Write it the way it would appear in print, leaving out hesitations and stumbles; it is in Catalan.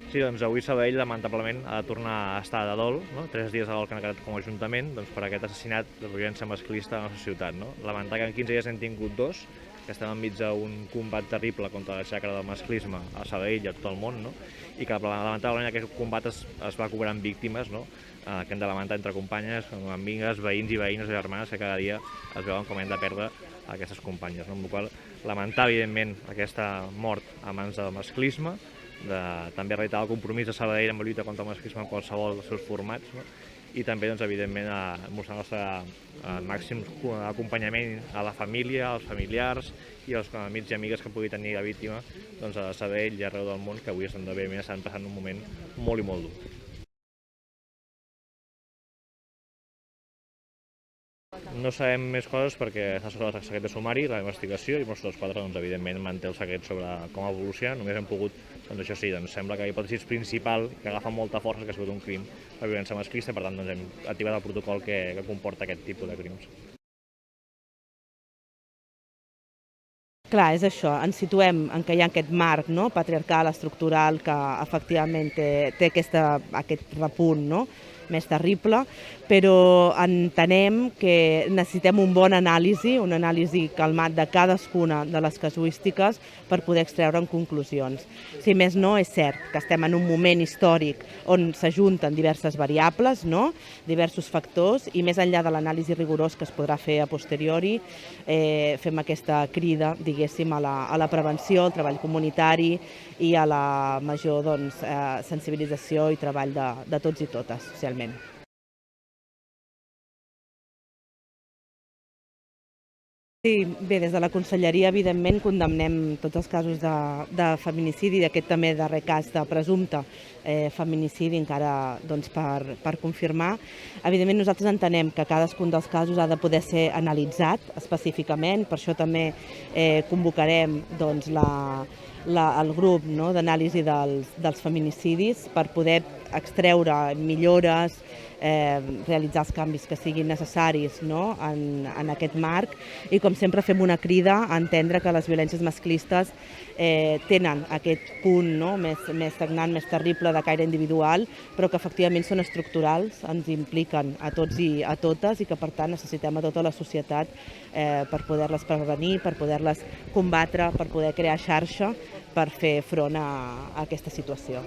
Sí, doncs avui Sabadell lamentablement ha de tornar a estar de dol, no? 3 dies de dol que han quedat com a Ajuntament per aquest assassinat de violència masclista a la nostra ciutat. No? Lamentar que en 15 dies hem tingut 2, que estem enmig d'un combat terrible contra la xacra del masclisme a Sabadell i a tot el món, no? I que lamentablement aquest combat es va cobrant víctimes, no? Que hem de lamentar entre companyes, amigues, veïns i veïnes i germanes que cada dia es veuen com hem de perdre aquestes companyes. No? Amb la qual cosa, lamentar evidentment aquesta mort a mans del masclisme, també reiterar el compromís de Sabadell amb la lluita contra el masclisme en qualsevol dels seus formats, no? I també, evidentment, mostrar el nostre màxim acompanyament a la família, als familiars i als amics i amigues que pugui tenir la víctima a Sabadell i arreu del món, que avui estan passant un moment molt i molt dur. No sabem més coses perquè està sota el secret de sumari, la investigació, i Mossos d'Esquadra, evidentment, manté el secret sobre com evoluciona. Només hem pogut, això sí, sembla que la hipòtesi principal, que agafa molta força, que ha sigut un crim de violència masclista, per tant, hem activat el protocol que comporta aquest tipus de crims. Clar, és això, ens situem en què hi ha aquest marc, no?, patriarcal, estructural, que efectivament té aquest repunt, no?, més terrible, però entenem que necessitem un bon anàlisi, una anàlisi calmat de cadascuna de les casuístiques per poder extreure'n conclusions. Si més no, és cert que estem en un moment històric on s'ajunten diverses variables, no?, diversos factors, i més enllà de l'anàlisi rigorós que es podrà fer a posteriori, fem aquesta crida, diguéssim, a la prevenció, al treball comunitari i a la major sensibilització i treball de tots i totes, socialment. Sí, bé, des de la Conselleria, evidentment, condemnem tots els casos de feminicidi, aquest també darrer cas de presumpte feminicidi encara per confirmar. Evidentment, nosaltres entenem que cadascun dels casos ha de poder ser analitzat específicament, per això també convocarem el grup d'anàlisi dels feminicidis per poder extreure millores, realitzar els canvis que siguin necessaris en aquest marc, i com sempre fem una crida a entendre que les violències masclistes tenen aquest punt més sagnant, més terrible de caire individual, però que efectivament són estructurals, ens impliquen a tots i a totes, i que per tant necessitem a tota la societat per poder-les prevenir, per poder-les combatre, per poder crear xarxa per fer front a aquesta situació.